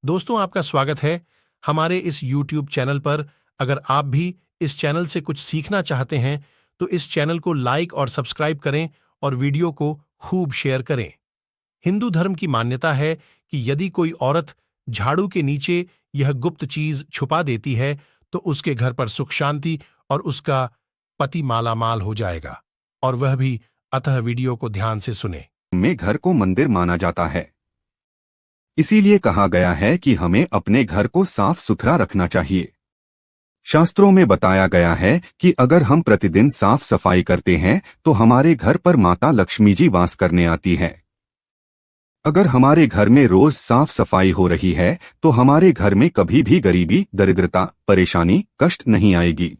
दोस्तों, आपका स्वागत है हमारे इस YouTube चैनल पर। अगर आप भी इस चैनल से कुछ सीखना चाहते हैं तो इस चैनल को लाइक और सब्सक्राइब करें और वीडियो को खूब शेयर करें। हिंदू धर्म की मान्यता है कि यदि कोई औरत झाड़ू के नीचे यह गुप्त चीज छुपा देती है तो उसके घर पर सुख शांति और उसका पति मालामाल हो जाएगा। और वह भी अतः वीडियो को ध्यान से सुने। में घर को मंदिर माना जाता है। इसीलिए कहा गया है कि हमें अपने घर को साफ सुथरा रखना चाहिए। शास्त्रों में बताया गया है कि अगर हम प्रतिदिन साफ सफाई करते हैं तो हमारे घर पर माता लक्ष्मी जी वास करने आती है। अगर हमारे घर में रोज साफ सफाई हो रही है तो हमारे घर में कभी भी गरीबी, दरिद्रता, परेशानी, कष्ट नहीं आएगी।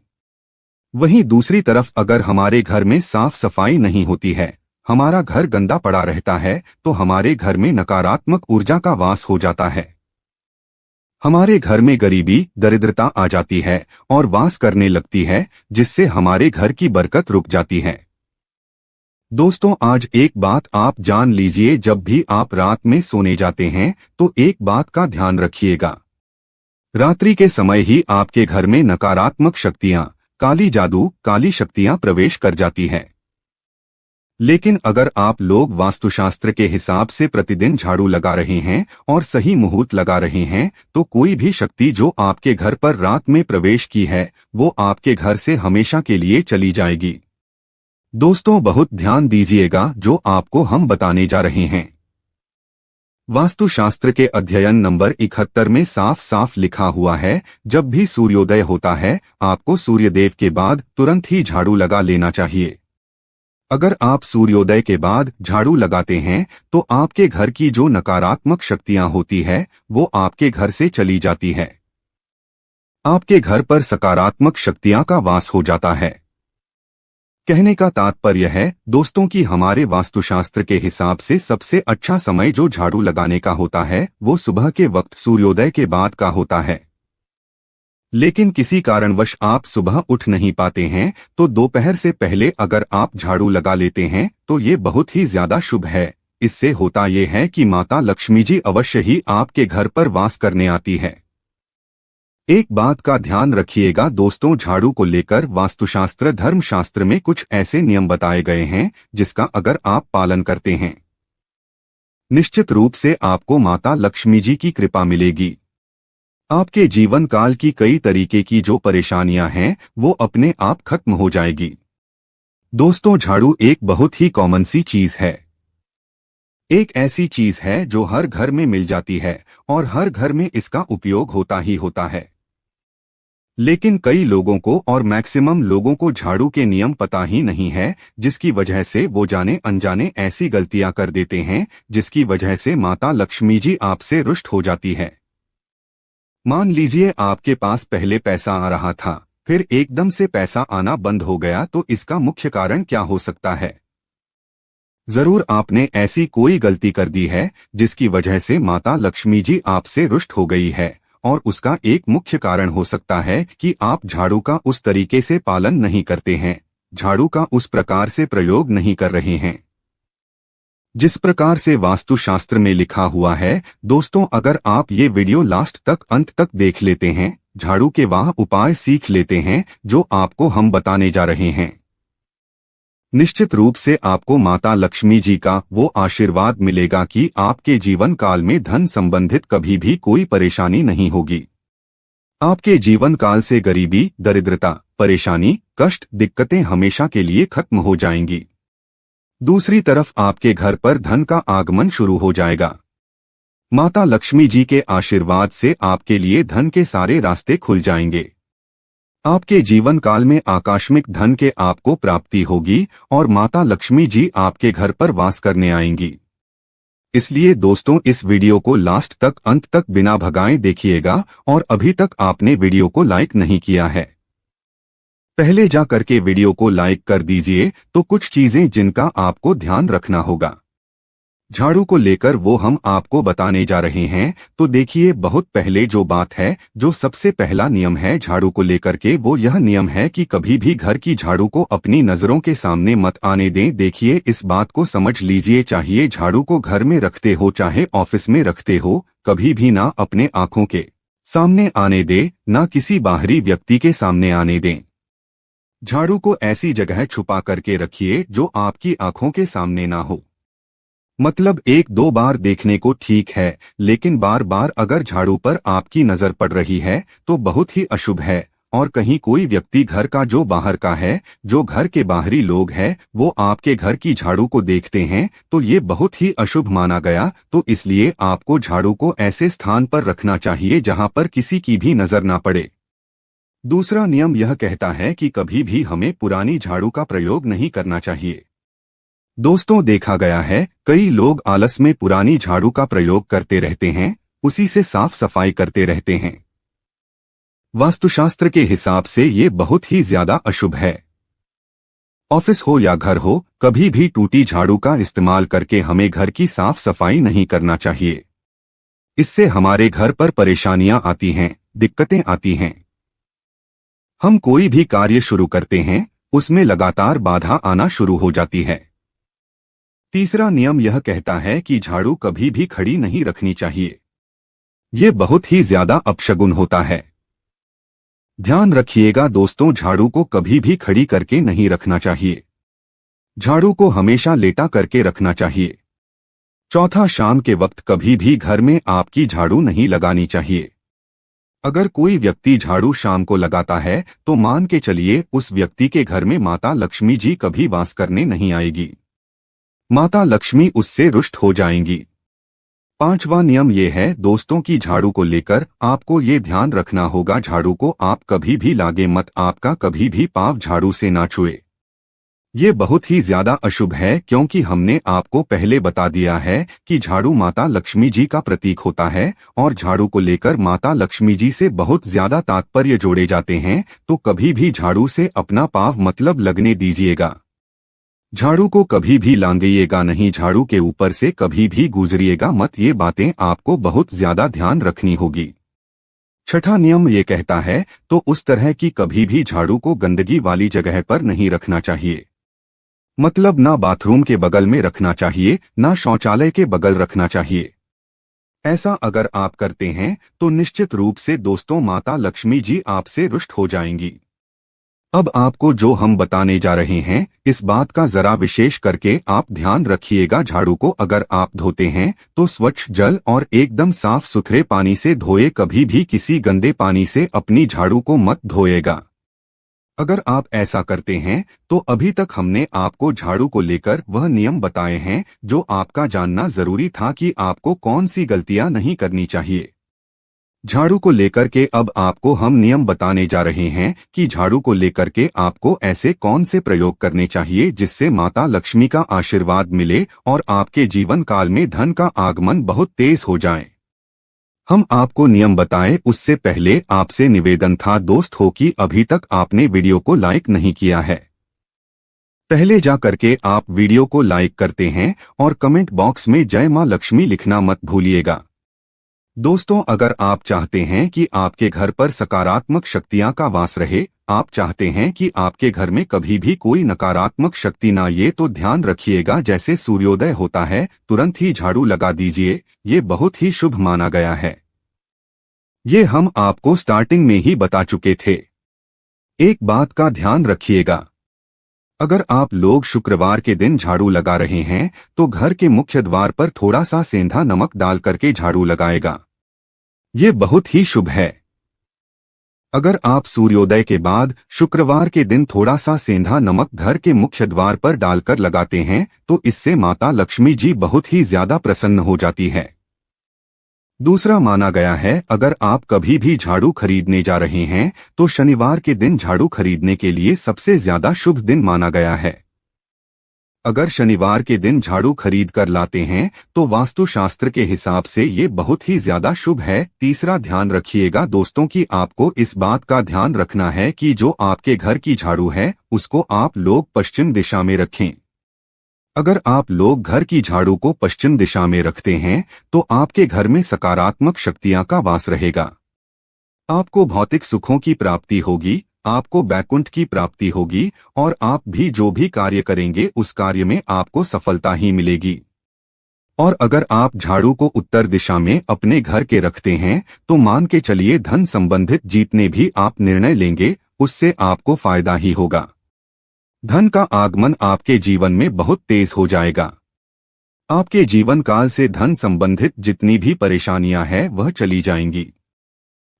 वहीं दूसरी तरफ अगर हमारे घर में साफ सफाई नहीं होती है, हमारा घर गंदा पड़ा रहता है, तो हमारे घर में नकारात्मक ऊर्जा का वास हो जाता है। हमारे घर में गरीबी, दरिद्रता आ जाती है और वास करने लगती है, जिससे हमारे घर की बरकत रुक जाती है। दोस्तों, आज एक बात आप जान लीजिए, जब भी आप रात में सोने जाते हैं तो एक बात का ध्यान रखिएगा। रात्रि के समय ही आपके घर में नकारात्मक शक्तियां, काली जादू, काली शक्तियां प्रवेश कर जाती हैं। लेकिन अगर आप लोग वास्तुशास्त्र के हिसाब से प्रतिदिन झाड़ू लगा रहे हैं और सही मुहूर्त लगा रहे हैं तो कोई भी शक्ति जो आपके घर पर रात में प्रवेश की है वो आपके घर से हमेशा के लिए चली जाएगी। दोस्तों, बहुत ध्यान दीजिएगा जो आपको हम बताने जा रहे हैं। वास्तुशास्त्र के अध्ययन नंबर 71 में साफ साफ लिखा हुआ है, जब भी सूर्योदय होता है आपको सूर्यदेव के बाद तुरंत ही झाड़ू लगा लेना चाहिए। अगर आप सूर्योदय के बाद झाड़ू लगाते हैं तो आपके घर की जो नकारात्मक शक्तियां होती है वो आपके घर से चली जाती है। आपके घर पर सकारात्मक शक्तियां का वास हो जाता है। कहने का तात्पर्य है दोस्तों कि हमारे वास्तुशास्त्र के हिसाब से सबसे अच्छा समय जो झाड़ू लगाने का होता है वो सुबह के वक्त सूर्योदय के बाद का होता है। लेकिन किसी कारणवश आप सुबह उठ नहीं पाते हैं तो दोपहर से पहले अगर आप झाड़ू लगा लेते हैं तो ये बहुत ही ज्यादा शुभ है। इससे होता ये है कि माता लक्ष्मी जी अवश्य ही आपके घर पर वास करने आती है। एक बात का ध्यान रखिएगा दोस्तों, झाड़ू को लेकर वास्तुशास्त्र धर्मशास्त्र में कुछ ऐसे नियम बताए गए हैं जिसका अगर आप पालन करते हैं निश्चित रूप से आपको माता लक्ष्मी जी की कृपा मिलेगी। आपके जीवन काल की कई तरीके की जो परेशानियां हैं वो अपने आप खत्म हो जाएगी। दोस्तों, झाड़ू एक बहुत ही कॉमन सी चीज है। एक ऐसी चीज है जो हर घर में मिल जाती है और हर घर में इसका उपयोग होता ही होता है। लेकिन कई लोगों को और मैक्सिमम लोगों को झाड़ू के नियम पता ही नहीं है, जिसकी वजह से वो जाने अनजाने ऐसी गलतियां कर देते हैं जिसकी वजह से माता लक्ष्मी जी आपसे रुष्ट हो जाती है। मान लीजिए आपके पास पहले पैसा आ रहा था, फिर एकदम से पैसा आना बंद हो गया, तो इसका मुख्य कारण क्या हो सकता है? जरूर आपने ऐसी कोई गलती कर दी है जिसकी वजह से माता लक्ष्मी जी आपसे रुष्ट हो गई है, और उसका एक मुख्य कारण हो सकता है कि आप झाड़ू का उस तरीके से पालन नहीं करते हैं, झाड़ू का उस प्रकार से प्रयोग नहीं कर रहे हैं जिस प्रकार से वास्तुशास्त्र में लिखा हुआ है। दोस्तों, अगर आप ये वीडियो लास्ट तक अंत तक देख लेते हैं, झाड़ू के वह उपाय सीख लेते हैं जो आपको हम बताने जा रहे हैं, निश्चित रूप से आपको माता लक्ष्मी जी का वो आशीर्वाद मिलेगा कि आपके जीवन काल में धन संबंधित कभी भी कोई परेशानी नहीं होगी। आपके जीवन काल से गरीबी, दरिद्रता, परेशानी, कष्ट, दिक्कतें हमेशा के लिए खत्म हो जाएंगी। दूसरी तरफ आपके घर पर धन का आगमन शुरू हो जाएगा। माता लक्ष्मी जी के आशीर्वाद से आपके लिए धन के सारे रास्ते खुल जाएंगे। आपके जीवन काल में आकस्मिक धन के आपको प्राप्ति होगी और माता लक्ष्मी जी आपके घर पर वास करने आएंगी। इसलिए दोस्तों, इस वीडियो को लास्ट तक अंत तक बिना भगाए देखिएगा, और अभी तक आपने वीडियो को लाइक नहीं किया है पहले जा करके वीडियो को लाइक कर दीजिए। तो कुछ चीजें जिनका आपको ध्यान रखना होगा झाड़ू को लेकर वो हम आपको बताने जा रहे हैं। तो देखिए, बहुत पहले जो बात है, जो सबसे पहला नियम है झाड़ू को लेकर के, वो यह नियम है कि कभी भी घर की झाड़ू को अपनी नजरों के सामने मत आने दें। देखिए, इस बात को समझ लीजिए, चाहिए झाड़ू को घर में रखते हो चाहे ऑफिस में रखते हो, कभी भी ना अपने आंखों के सामने आने दे, ना किसी बाहरी व्यक्ति के सामने आने दें। झाड़ू को ऐसी जगह छुपा करके रखिए जो आपकी आंखों के सामने ना हो। मतलब एक दो बार देखने को ठीक है, लेकिन बार बार अगर झाड़ू पर आपकी नजर पड़ रही है तो बहुत ही अशुभ है। और कहीं कोई व्यक्ति घर का जो बाहर का है, जो घर के बाहरी लोग हैं, वो आपके घर की झाड़ू को देखते हैं तो ये बहुत ही अशुभ माना गया। तो इसलिए आपको झाड़ू को ऐसे स्थान पर रखना चाहिए जहां पर किसी की भी नजर ना पड़े। दूसरा नियम यह कहता है कि कभी भी हमें पुरानी झाड़ू का प्रयोग नहीं करना चाहिए। दोस्तों, देखा गया है कई लोग आलस में पुरानी झाड़ू का प्रयोग करते रहते हैं, उसी से साफ सफाई करते रहते हैं। वास्तुशास्त्र के हिसाब से ये बहुत ही ज्यादा अशुभ है। ऑफिस हो या घर हो, कभी भी टूटी झाड़ू का इस्तेमाल करके हमें घर की साफ सफाई नहीं करना चाहिए। इससे हमारे घर पर परेशानियां आती हैं, दिक्कतें आती हैं। हम कोई भी कार्य शुरू करते हैं, उसमें लगातार बाधा आना शुरू हो जाती है। तीसरा नियम यह कहता है कि झाड़ू कभी भी खड़ी नहीं रखनी चाहिए। ये बहुत ही ज्यादा अपशगुन होता है। ध्यान रखिएगा दोस्तों, झाड़ू को कभी भी खड़ी करके नहीं रखना चाहिए। झाड़ू को हमेशा लेटा करके रखना चाहिए। चौथा, शाम के वक्त कभी भी घर में आपकी झाड़ू नहीं लगानी चाहिए। अगर कोई व्यक्ति झाड़ू शाम को लगाता है तो मान के चलिए उस व्यक्ति के घर में माता लक्ष्मी जी कभी वास करने नहीं आएगी। माता लक्ष्मी उससे रुष्ट हो जाएंगी। पांचवा नियम ये है दोस्तों की झाड़ू को लेकर आपको ये ध्यान रखना होगा, झाड़ू को आप कभी भी लागे मत, आपका कभी भी पांव झाड़ू से ना छुए। ये बहुत ही ज्यादा अशुभ है, क्योंकि हमने आपको पहले बता दिया है कि झाड़ू माता लक्ष्मी जी का प्रतीक होता है और झाड़ू को लेकर माता लक्ष्मी जी से बहुत ज्यादा तात्पर्य जोड़े जाते हैं। तो कभी भी झाड़ू से अपना पांव मतलब लगने दीजिएगा। झाड़ू को कभी भी लांघिएगा नहीं, झाड़ू के ऊपर से कभी भी गुजरिएगा मत। ये बातें आपको बहुत ज्यादा ध्यान रखनी होगी। छठा नियम ये कहता है तो उस तरह की कभी भी झाड़ू को गंदगी वाली जगह पर नहीं रखना चाहिए। मतलब ना बाथरूम के बगल में रखना चाहिए, ना शौचालय के बगल रखना चाहिए। ऐसा अगर आप करते हैं तो निश्चित रूप से दोस्तों माता लक्ष्मी जी आपसे रुष्ट हो जाएंगी। अब आपको जो हम बताने जा रहे हैं, इस बात का जरा विशेष करके आप ध्यान रखिएगा। झाड़ू को अगर आप धोते हैं तो स्वच्छ जल और एकदम साफ सुथरे पानी से धोए, कभी भी किसी गंदे पानी से अपनी झाड़ू को मत धोएगा। अगर आप ऐसा करते हैं तो अभी तक हमने आपको झाड़ू को लेकर वह नियम बताए हैं जो आपका जानना जरूरी था कि आपको कौन सी गलतियां नहीं करनी चाहिए। झाड़ू को लेकर के अब आपको हम नियम बताने जा रहे हैं कि झाड़ू को लेकर के आपको ऐसे कौन से प्रयोग करने चाहिए जिससे माता लक्ष्मी का आशीर्वाद मिले और आपके जीवन काल में धन का आगमन बहुत तेज हो जाए। हम आपको नियम बताएं उससे पहले आपसे निवेदन था दोस्त हो कि अभी तक आपने वीडियो को लाइक नहीं किया है, पहले जा करके आप वीडियो को लाइक करते हैं और कमेंट बॉक्स में जय मां लक्ष्मी लिखना मत भूलिएगा। दोस्तों, अगर आप चाहते हैं कि आपके घर पर सकारात्मक शक्तियां का वास रहे, आप चाहते हैं कि आपके घर में कभी भी कोई नकारात्मक शक्ति ना आए, तो ध्यान रखिएगा जैसे सूर्योदय होता है तुरंत ही झाड़ू लगा दीजिए। ये बहुत ही शुभ माना गया है। ये हम आपको स्टार्टिंग में ही बता चुके थे। एक बात का ध्यान रखिएगा, अगर आप लोग शुक्रवार के दिन झाड़ू लगा रहे हैं तो घर के मुख्य द्वार पर थोड़ा सा सेंधा नमक डाल करके झाड़ू लगाएगा। ये बहुत ही शुभ है। अगर आप सूर्योदय के बाद शुक्रवार के दिन थोड़ा सा सेंधा नमक घर के मुख्य द्वार पर डालकर लगाते हैं तो इससे माता लक्ष्मी जी बहुत ही ज्यादा प्रसन्न हो जाती है। दूसरा माना गया है, अगर आप कभी भी झाड़ू खरीदने जा रहे हैं तो शनिवार के दिन झाड़ू खरीदने के लिए सबसे ज्यादा शुभ दिन माना गया है। अगर शनिवार के दिन झाड़ू खरीद कर लाते हैं तो वास्तुशास्त्र के हिसाब से ये बहुत ही ज्यादा शुभ है। तीसरा ध्यान रखिएगा दोस्तों कि आपको इस बात का ध्यान रखना है कि जो आपके घर की झाड़ू है उसको आप लोग पश्चिम दिशा में रखें। अगर आप लोग घर की झाड़ू को पश्चिम दिशा में रखते हैं तो आपके घर में सकारात्मक शक्तियां का वास रहेगा। आपको भौतिक सुखों की प्राप्ति होगी, आपको बैकुंठ की प्राप्ति होगी और आप भी जो भी कार्य करेंगे उस कार्य में आपको सफलता ही मिलेगी। और अगर आप झाड़ू को उत्तर दिशा में अपने घर के रखते हैं तो मान के चलिए धन संबंधित जितने भी आप निर्णय लेंगे उससे आपको फायदा ही होगा। धन का आगमन आपके जीवन में बहुत तेज हो जाएगा। आपके जीवन काल से धन संबंधित जितनी भी परेशानियां हैं वह चली जाएंगी।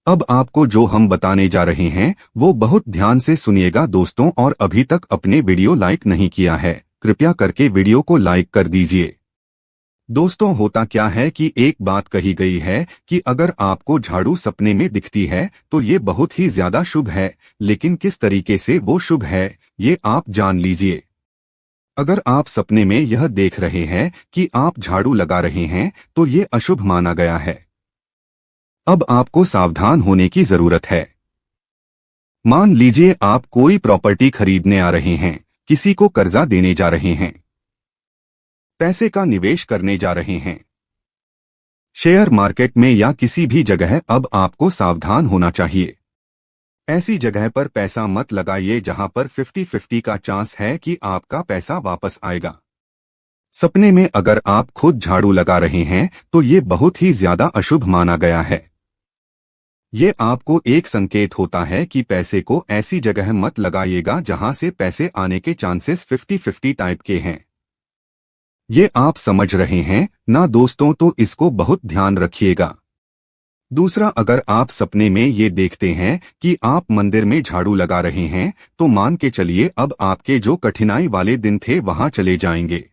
अब आपको जो हम बताने जा रहे हैं वो बहुत ध्यान से सुनिएगा दोस्तों, और अभी तक अपने वीडियो लाइक नहीं किया है कृपया करके वीडियो को लाइक कर दीजिए। दोस्तों, होता क्या है कि एक बात कही गई है कि अगर आपको झाड़ू सपने में दिखती है तो ये बहुत ही ज्यादा शुभ है, लेकिन किस तरीके से वो शुभ है ये आप जान लीजिए। अगर आप सपने में यह देख रहे हैं कि आप झाड़ू लगा रहे हैं तो ये अशुभ माना गया है। अब आपको सावधान होने की जरूरत है। मान लीजिए आप कोई प्रॉपर्टी खरीदने आ रहे हैं, किसी को कर्जा देने जा रहे हैं, पैसे का निवेश करने जा रहे हैं, शेयर मार्केट में या किसी भी जगह। अब आपको सावधान होना चाहिए। ऐसी जगह पर पैसा मत लगाइए जहां पर 50-50 का चांस है कि आपका पैसा वापस आएगा। सपने में अगर आप खुद झाड़ू लगा रहे हैं तो ये बहुत ही ज्यादा अशुभ माना गया है। ये आपको एक संकेत होता है कि पैसे को ऐसी जगह मत लगाइएगा जहां से पैसे आने के चांसेस 50-50 टाइप के हैं। ये आप समझ रहे हैं ना दोस्तों, तो इसको बहुत ध्यान रखिएगा। दूसरा, अगर आप सपने में ये देखते हैं कि आप मंदिर में झाड़ू लगा रहे हैं तो मान के चलिए अब आपके जो कठिनाई वाले दिन थे वहां चले जाएंगे।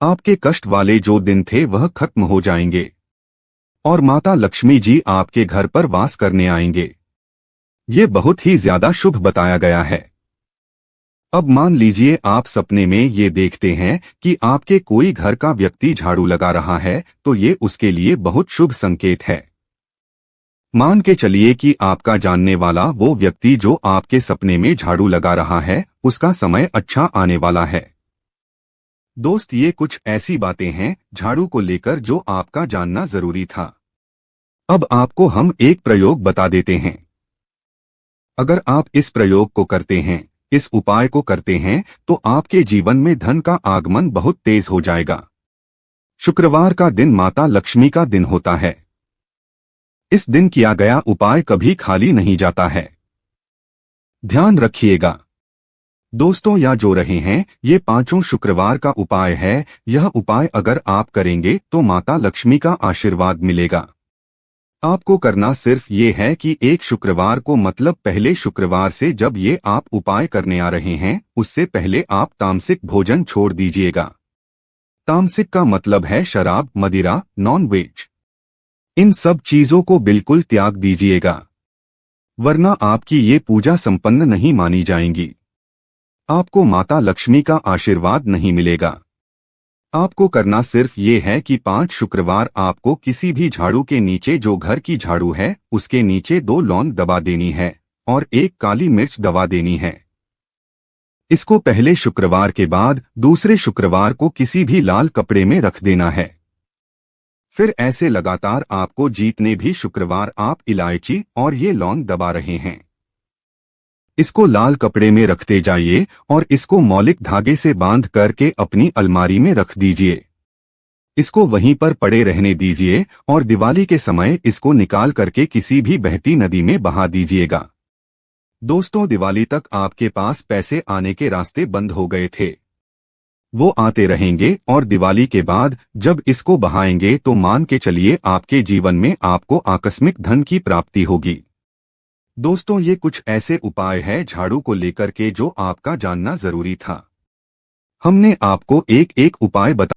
आपके कष्ट वाले जो दिन थे वह खत्म हो जाएंगे और माता लक्ष्मी जी आपके घर पर वास करने आएंगे। ये बहुत ही ज्यादा शुभ बताया गया है। अब मान लीजिए आप सपने में ये देखते हैं कि आपके कोई घर का व्यक्ति झाड़ू लगा रहा है तो ये उसके लिए बहुत शुभ संकेत है। मान के चलिए कि आपका जानने वाला वो व्यक्ति जो आपके सपने में झाड़ू लगा रहा है उसका समय अच्छा आने वाला है। दोस्त, ये कुछ ऐसी बातें हैं झाड़ू को लेकर जो आपका जानना जरूरी था। अब आपको हम एक प्रयोग बता देते हैं। अगर आप इस प्रयोग को करते हैं, इस उपाय को करते हैं तो आपके जीवन में धन का आगमन बहुत तेज हो जाएगा। शुक्रवार का दिन माता लक्ष्मी का दिन होता है। इस दिन किया गया उपाय कभी खाली नहीं जाता है। ध्यान रखिएगा दोस्तों, या जो रहे हैं ये 5 शुक्रवार का उपाय है। यह उपाय अगर आप करेंगे तो माता लक्ष्मी का आशीर्वाद मिलेगा। आपको करना सिर्फ ये है कि एक शुक्रवार को, मतलब पहले शुक्रवार से जब ये आप उपाय करने आ रहे हैं उससे पहले आप तामसिक भोजन छोड़ दीजिएगा। तामसिक का मतलब है शराब, मदिरा, नॉन वेज। इन सब चीजों को बिल्कुल त्याग दीजिएगा, वरना आपकी ये पूजा संपन्न नहीं मानी जाएंगी। आपको माता लक्ष्मी का आशीर्वाद नहीं मिलेगा। आपको करना सिर्फ ये है कि 5 शुक्रवार आपको किसी भी झाड़ू के नीचे, जो घर की झाड़ू है उसके नीचे 2 लौंग दबा देनी है और 1 काली मिर्च दबा देनी है। इसको पहले शुक्रवार के बाद दूसरे शुक्रवार को किसी भी लाल कपड़े में रख देना है। फिर ऐसे लगातार आपको जितने भी शुक्रवार आप इलायची और ये लौंग दबा रहे हैं इसको लाल कपड़े में रखते जाइए और इसको मौलिक धागे से बांध करके अपनी अलमारी में रख दीजिए। इसको वहीं पर पड़े रहने दीजिए और दिवाली के समय इसको निकाल करके किसी भी बहती नदी में बहा दीजिएगा। दोस्तों, दिवाली तक आपके पास पैसे आने के रास्ते बंद हो गए थे, वो आते रहेंगे और दिवाली के बाद जब इसको बहाएंगे तो मान के चलिए आपके जीवन में आपको आकस्मिक धन की प्राप्ति होगी। दोस्तों, ये कुछ ऐसे उपाय हैं झाड़ू को लेकर के जो आपका जानना जरूरी था। हमने आपको एक एक उपाय बता